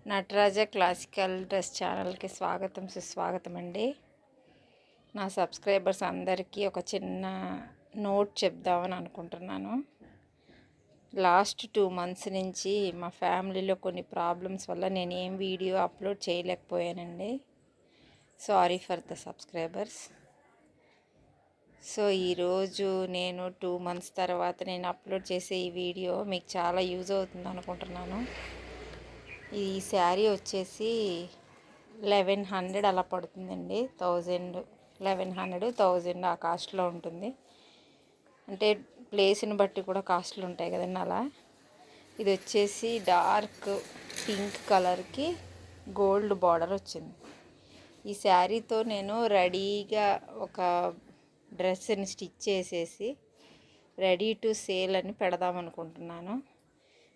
Nataraja classical dress ఛానల్కి స్వాగతం సుస్వాగతం అండి. నా సబ్స్క్రైబర్స్ అందరికీ ఒక చిన్న నోట్ చెప్దామని అనుకుంటున్నాను. లాస్ట్ 2 months నుంచి మా ఫ్యామిలీలో కొన్ని ప్రాబ్లమ్స్ వల్ల నేను ఏం వీడియో అప్లోడ్ చేయలేకపోయానండి. Sorry for the subscribers. So ఈరోజు నేను 2 months తర్వాత నేను అప్లోడ్ చేసే ఈ వీడియో మీకు చాలా యూజ్ అవుతుంది అనుకుంటున్నాను. ఈ శారీ వచ్చేసి 1100 అలా పడుతుందండి. 1100 ఆ కాస్ట్లో ఉంటుంది. అంటే ప్లేస్ని బట్టి కూడా కాస్ట్లు ఉంటాయి కదండి. అలా ఇది వచ్చేసి డార్క్ పింక్ కలర్కి గోల్డ్ బార్డర్ వచ్చింది. ఈ శారీతో నేను రెడీగా ఒక డ్రెస్ని స్టిచ్ చేసేసి రెడీ టు సేల్ అని పెడదాం అనుకుంటున్నాను.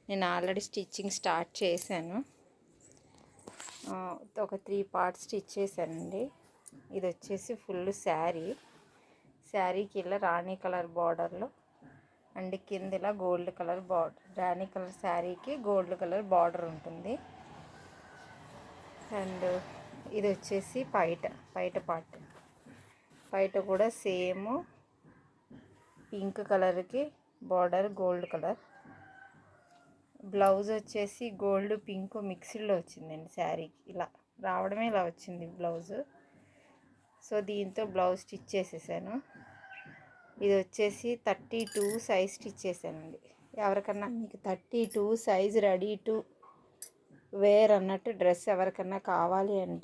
నేను ఆల్రెడీ స్టిచ్చింగ్ స్టార్ట్ చేశాను. ఒక 3 parts స్టిచ్ చేశానండి. ఇది వచ్చేసి ఫుల్ శారీకి ఇలా రాణి కలర్ బార్డర్లో అండ్ కింద ఇలా గోల్డ్ కలర్ బార్డర్, రాణి కలర్ శారీకి గోల్డ్ కలర్ బార్డర్ ఉంటుంది. అండ్ ఇది వచ్చేసి పైట పార్ట్. పైట కూడా సేమ్ పింక్ కలర్కి బార్డర్ గోల్డ్ కలర్. బ్లౌజ్ వచ్చేసి గోల్డ్ పింక్ మిక్స్డ్లో వచ్చిందండి. శారీకి ఇలా రావడమే ఇలా వచ్చింది బ్లౌజ్. సో దీంతో బ్లౌజ్ స్టిచ్ చేసేసాను. ఇది వచ్చేసి 32 సైజ్ స్టిచ్ చేశానండి. ఎవరికన్నా మీకు 32 సైజ్ రెడీ టు వేర్ అన్నట్టు డ్రెస్ ఎవరికన్నా కావాలి అంటే